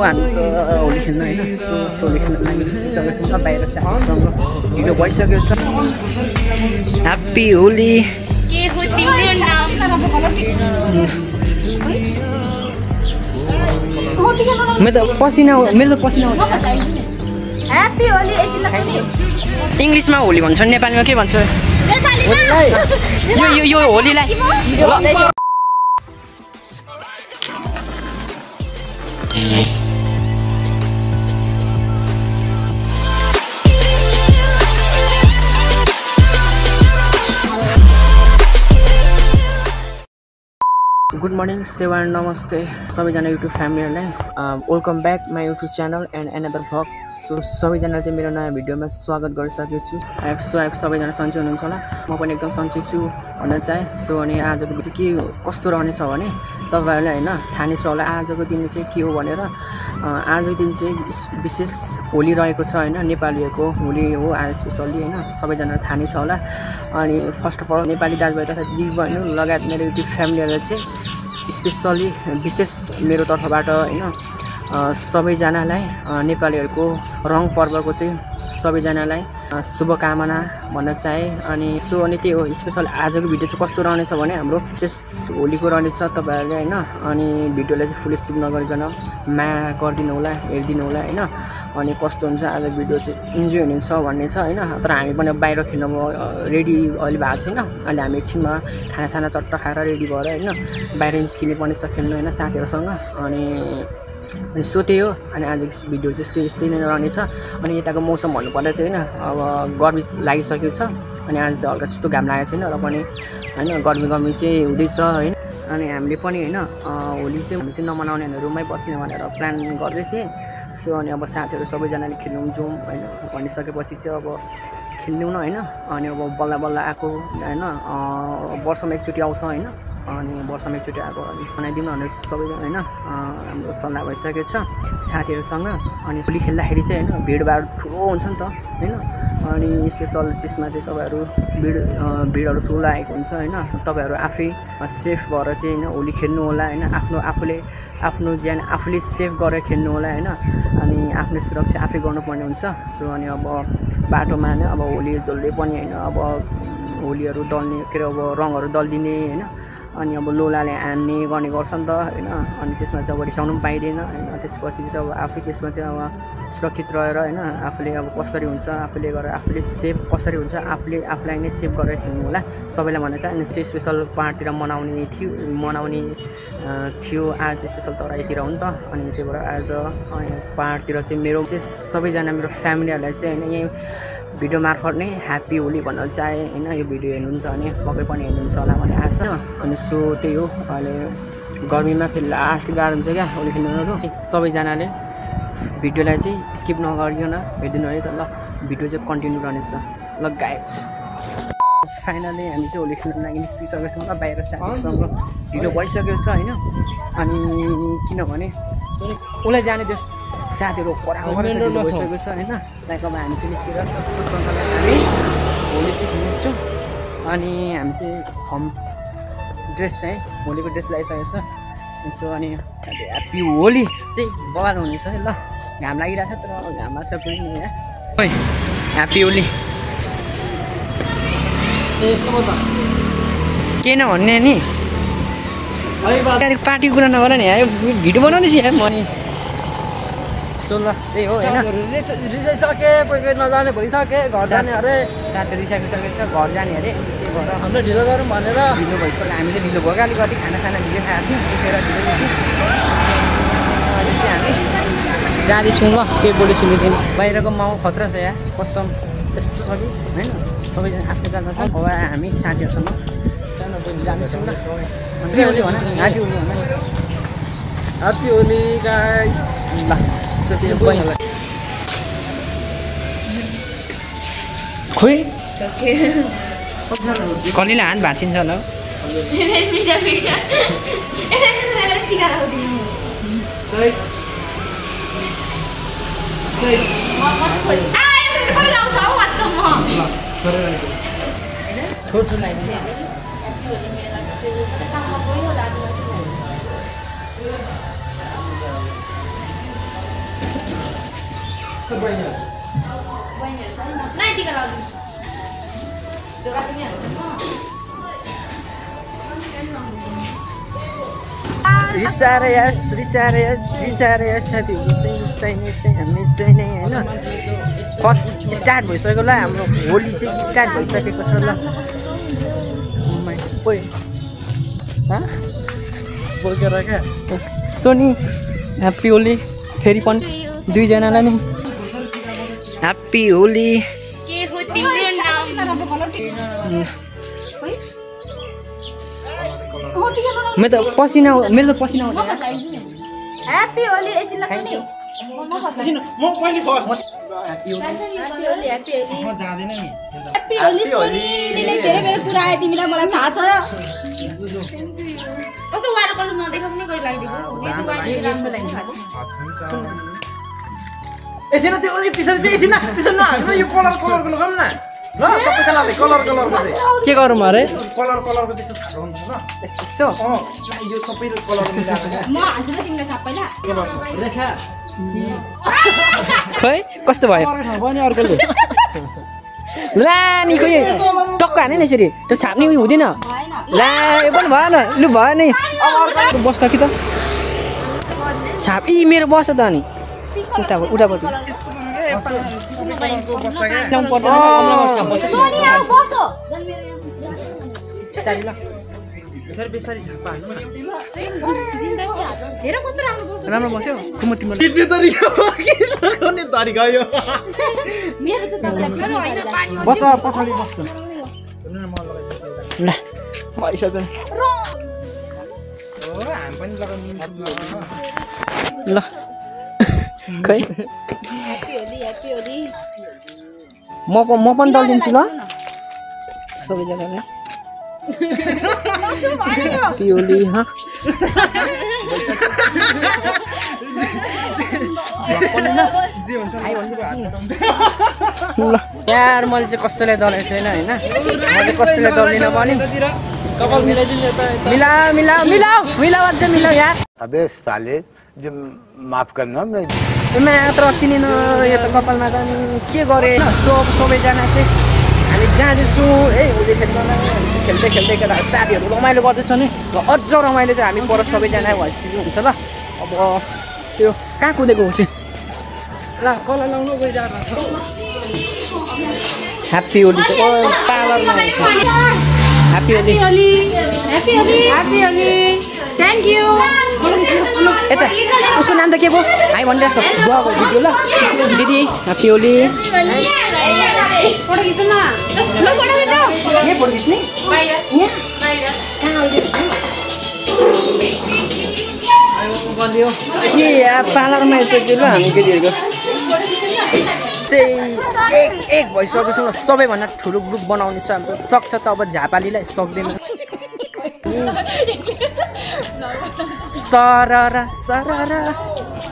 हामी होली खेल्न होइन होली खेल्न लागि निस्किसकेको छौँ बाहिर साथीसँग ढिलो भइसकेको छ ह्याप्पी होली के हो तिम्रो नाम मेरो त पसिना ह्याप्पी होली इङ्ग्लिसमा होली भन्छ नेपालीमा के भन्छ यो होलीलाई गुड मर्निङ सेवा नमस्ते सबैजना युट्युब फ्यामिलीहरूलाई welcome back my YouTube channel and another vlog so सबैजना चाहिँ मेरो नयाँ भिडियोमा स्वागत गरिसकेको छु आइएफ सबैजना सन्चै हुनुहुन्छ होला म पनि एकदम सन्चै छु भन्न चाहे सो अनि आजको दिन चाहिँ के कस्तो रहनेछ भने तपाईँहरूले होइन थाहा नै छ होला आजको दिन चाहिँ के हो भनेर आजको दिन चाहिँ विशेष होली रहेको छ होइन नेपालीहरूको होली हो आज स्पेसल्ली होइन सबैजना थाहा नै छ होला अनि फर्स्ट अफ अल नेपाली दाजुभाइ तथा दिदीबहिनी लगायत मेरो युट्युब फ्यामिलीहरूलाई चाहिँ स्पेसल्ली विशेष मेरो तर्फबाट होइन सबैजनालाई नेपालीहरूको रङ पर्वको चाहिँ सबैजनालाई शुभकामना भन्न चाहे अनि त्यही हो स्पेसल आजको भिडियो चाहिँ कस्तो रहनेछ भने हाम्रो विशेष होलीको रहनेछ तपाईँहरूले होइन अनि भिडियोलाई चाहिँ फुल स्किप नगरिकन माया गरिदिनु होला हेरिदिनु होला होइन अनि कस्तो हुन्छ आज भिडियो चाहिँ इन्जोय हुनेछ भन्ने छ होइन तर हामी पनि बाहिर खेल्न रेडी अहिले भएको छैन अहिले हामी एकछिनमा खानासाना चट्ट खाएर रेडी भएर होइन बाहिर निस्किने पनि छ खेल्नु होइन साथीहरूसँग अनि सो त्यही हो अनि आजको भिडियो चाहिँ यस्तै नै रहनेछ अनि यताको मौसम भन्नुपर्दा चाहिँ होइन अब गर्मी लागिसकेको छ अनि आज चाहिँ हल्का त्यस्तो घाम लागेको छैन र पनि होइन गर्मी चाहिँ हुँदैछ होइन अनि हामीले पनि होइन होली चाहिँ हामी चाहिँ नमनाउने रुममै बस्ने भनेर प्लान गर्दै थिएँ सो अनि अब साथीहरू सबैजनाले खेल्नु जाउँ होइन भनिसकेपछि चाहिँ अब खेल्नु न होइन अनि अब बल्ल बल्ल आएको होइन वर्षमा एकचोटि आउँछ होइन अनि वर्षमा एकचोटि आएको अलिक बनाइदिउँ भनेर सबैजना होइन हाम्रो सल्लाह भइसकेको छ साथीहरूसँग अनि होली खेल्दाखेरि चाहिँ होइन भिडभाड ठुलो हुन्छ नि त होइन अनि स्पेसल त्यसमा चाहिँ तपाईँहरू भिडहरू ठुलो आएको हुन्छ होइन तपाईँहरू आफै सेफ भएर चाहिँ होइन होली खेल्नु होला होइन आफ्नो ज्यान आफूले सेफ गरेर खेल्नु होला होइन अनि आफ्नो सुरक्षा आफै गर्नुपर्ने हुन्छ सो अनि अब बाटोमा होइन अब होली जसले पनि होइन अब होलीहरू दल्ने के अरे अब रङहरू दलिदिने होइन अनि अब लोलाले हान्ने गर्ने गर्छ नि त होइन अनि त्यसमा चाहिँ अब रिसाउनु पनि पाइँदैन होइन त्यसपछि चाहिँ अब आफै त्यसमा चाहिँ अब सुरक्षित रहेर होइन आफूले अब कसरी हुन्छ आफूले गरेर आफूले सेफ कसरी हुन्छ आफूलाई नै सेफ गरेर खेल्नु होला सबैलाई भन्न चाहे अनि स्पेसल पाहाडतिर मनाउने थियो आज स्पेसल तराईतिर हो नि त अनि त्यही भएर आज पाहाडतिर चाहिँ मेरो सबैजना मेरो फ्यामिलीहरूलाई चाहिँ होइन यहीँ भिडियो मार्फत नै ह्याप्पी होली भन्न चाहे होइन यो भिडियो हेर्नुहुन्छ भने पक्कै पनि हेर्नुहुन्छ होला भन्ने आशा अनि सो त्यही हो अहिले गर्मीमा फेरि लास्ट गाह्रो हुन्छ क्या होली खेल्नुहरू सबैजनाले भिडियोलाई चाहिँ स्किप नगरिकन हेरिदिनु है त ल भिडियो चाहिँ कन्टिन्यू रहनेछ ल गाइज फाइनली हामी चाहिँ होली खेल्नु लागि निस्किसकेको छौँ ल बाहिर साथीहरूसँग भिडियो भइसकेको छ होइन अनि किनभने उसलाई जाने त्यो साथीहरू भइसकेको छ होइन लाइक अब हामी चाहिँ निस्केर चट्टसँगले हामी होली चाहिँ खेल्नेछौँ अनि हामी चाहिँ होम ड्रेस चाहिँ होलीको ड्रेस लगाइसकेको छ यसो अनि ह्याप्पी होली चाहिँ बवाल हुनेछ है ल घाम लागिरहेको छ तर घाममा सबै नि है ह्याप्पी होली के नभन्ने नि पार्टी कुरा नगर नि भिडियो बनाउँदैछु यहाँ म नि सो ल त्यही हो होइन रिसाइसके कोही नजाने भइसके घर जाने अरे साथीहरू रिसाइसकेको छ घर जाने अरे त्यही भएर हाम्रो ढिलो गरौँ भनेर ढिलो भइसक्यो हामीले ढिलो भयो अलिकति खानासाना ढिलो खाएको थियौँ उठेर ढिलो अहिले चाहिँ हामी जाँदैछौँ ल केही बोली सुनिदिउँ बाहिरको माहौल खतरा छ यहाँ कसम यस्तो छ कि होइन सबैजना आफ्नो जान्छ अब हामी साथीहरूसँग सानो जाँदैछौँ ल ह्याप्पी होली गाइस ल खोइ कलिले हात भाँचिन्छ होला नै टिका लगाउनु रिसाएर यस साथी हामी चाहिँ नै होइन फर्स्ट स्टार्ट भइसक्यो ल हाम्रो होली चाहिँ स्टार्ट भइसकेको छ ल बोकेर क्या सोनी ह्याप्पी होली फेरि पनि दुईजनालाई नै ह्याप्पी होली के हो तिम्रो नाम मेरो त पसिना आउँछ ह्याप्पी होली एकछिन ल सुनि म कहिले फर्स्ट ह्याप्पी म जाँदैन नि होली सोनीले धेरै धेरै कुरा आयो तिमीलाई मलाई थाहा छ कस्तो वाला कलर नदेखा पनि गरी लागिदिएको यो चाहिँ वाइट राम्रो लाग्छ एकछिन त्यो त्यसरी चाहिँ एकछिन न यो कलरको लगाउँ न ल सबैजनाले कलरको चाहिँ के गरौँ अरे कलरको त्यस्तो थाहा हुन्छ ल यस्तो यो सबै कलर मिलाएर म हाल्छु ल तिमीलाई सबैलाई रेखा खै कस्तो भयो भने अर्कोले ला नि खोइ टक्क हाने नि यसरी त्यो छाप्ने उयो हुँदैन ला यो पनि भएन लु भयो नि बस्छ कि त छाप मेरो बस्छ त अनि उठापट्टि हेर कस्तो राम्रो बस्छ राम्रो बस्यो मेरो त तपाईँलाई होइन पानी बस्छ पछाडि बस्छ ल भइसक्यो ल खै ह्याप्पी होली म पनि दलिदिन्छु ल सबैजनाले ह्याप्पी होली ल यार मैले चाहिँ कसैलाई दलेको छैन होइन म चाहिँ कसैलाई दल्दिनँ पनि कपाल मिलाइदिनु यता मिलाऊ अझै मिलाऊ यार अबे साले जो माफ करना मैं मात्र किनेन यो त कपालमा त नि के गरेँ सबैजना चाहिँ हामी जाँदैछौँ है होली खेल्दै केटा साथीहरू रमाइलो गर्दैछ नि र अझ रमाइलो चाहिँ हामी पर सबैजना भएपछि हुन्छ ल अब त्यो कहाँ कुदेको हुन्छ ल कलर लाउनु गइरहेको छ ह्याप्पी होली त पार्लरमा ह्याप्पी होली थ्याङ्क यू यता उसको नाम त के भयो हामी भनिरहेको बुवाको भिडियो ल दिदी ह्याप्पी होली फोटो खिच्नु न यहाँ फोटो खिच्ने के पार्लरमा आइसक्यो ल हामी केटीहरूको चाहिँ एक भइसकेको छौँ ल सबैभन्दा ठुलो ग्रुप बनाउने छ हाम्रो सक्छ त अब झापालीलाई सक्दैन सररा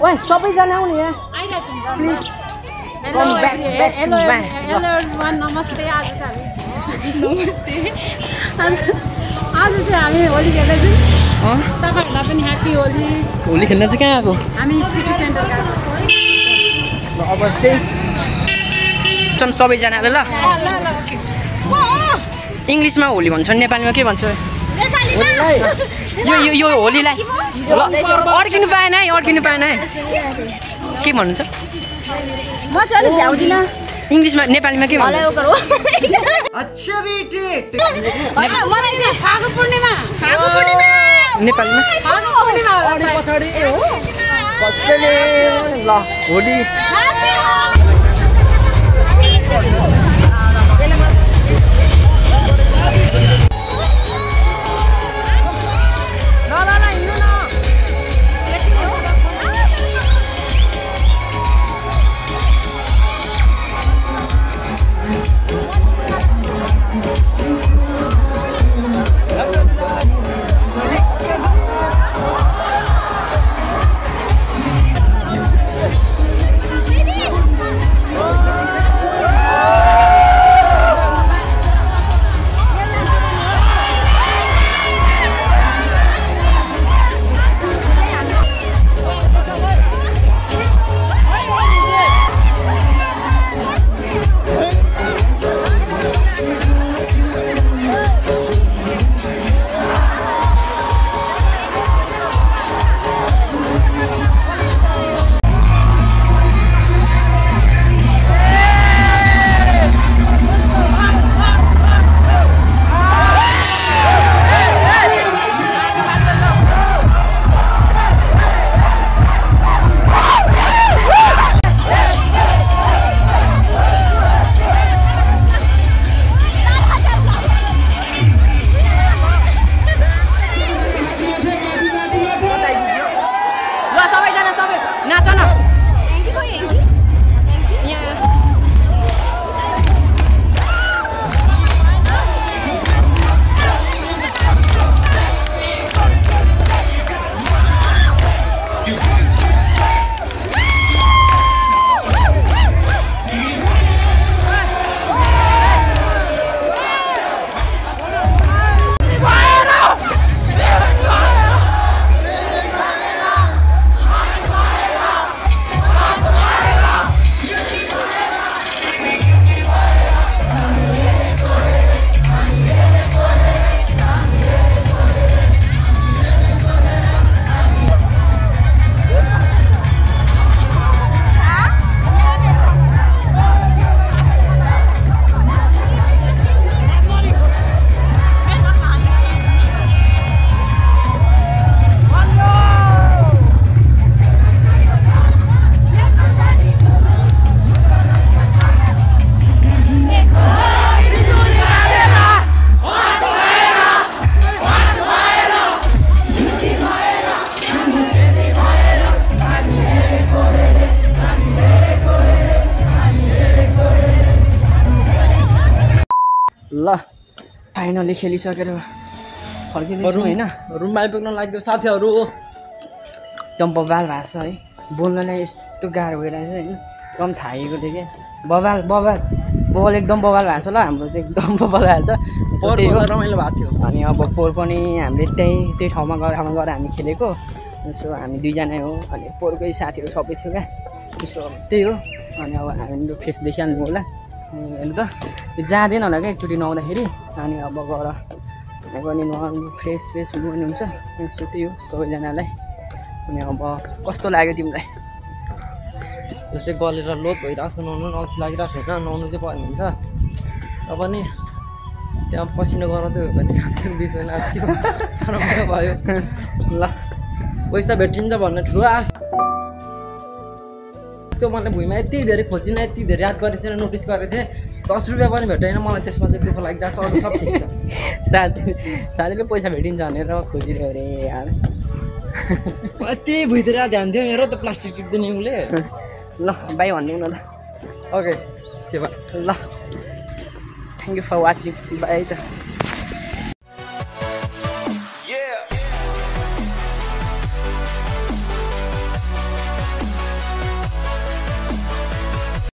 ओए सबैजना आउने यहाँ प्लिज हेलो एभ्रिवान नमस्ते आज चाहिँ हामी होली खेल्दैछौँ तपाईँहरूलाई पनि ह्याप्पी होली होली खेल्न चाहिँ कहाँ आएको हामी सिटी सेन्टर गएको अब चाहिँ सबैजनाले ल इङ्ग्लिसमा होली भन्छ नेपालीमा के भन्छ यो होलीलाई अड्किनु पाएन है के भन्नुहुन्छ म चाहिँ अलिक भ्याउँदिन इङ्ग्लिसमा नेपालीमा के भन्छ मलाई चाहिँ फागु पूर्णिमा नेपालीमा पछाडि कसैले ल होली ल फाइनली खेलिसकेर फर्किँदैछु होइन रुममा आइपुग्न लाग्यो साथीहरू एकदम बबाल भएको छ है बोल्नलाई यस्तो गाह्रो भइरहेको छ होइन एकदम थाकेको थियो कि बबाल एकदम बबाल भएको छ ल हाम्रो चाहिँ एकदम बबाल भएको छ रमाइलो भएको थियो अनि अब पोहोर पनि हामीले त्यही ठाउँमा गएर हामी खेलेको यसो हामी दुईजना हो अनि पोहोरकै साथीहरू सबै थियो क्या त्यसो त्यही हो अनि अब हाम्रो फेस देखिहाल्नु होला हेर्नु त त्यो जाँदैन होला क्या एकचोटि नुहाउँदाखेरि अनि अब गएर पनि नुहाउनु फ्रेस हुनु हुन्छ यसो त्यही हो सबैजनालाई अनि अब कस्तो लाग्यो तिमीलाई जस्तै गलेर लोड भइरहेको छ नुहाउनु अल्छी लागिरहेको छैन नुहाउनु चाहिँ पर्ने हुन्छ र पनि त्यहाँ पसिना गराउँदै हो भने बिचमा नाच्यो रमाइलो भयो ल पैसा भेटिन्छ भन्ने ठुलो आशा त्यो मैले भुइँमा यति धेरै खोजिन यति धेरै याद गरेको थिएँ नोटिस गरेको थिएँ 10 रुपियाँ पनि भेटेन मलाई त्यसमा चाहिँ दुःख लागिरहेको छ अरू सब ठिक छ साथीले पैसा भेटिन्छ भनेर खोजिरह्यो अरे यार यति भुइँतिर ध्यान थियो मेरो त प्लास्टिक टिप्दैन उसले ल बाई भनिदिउँ न त ओके सेवा ल thank you for watching bye त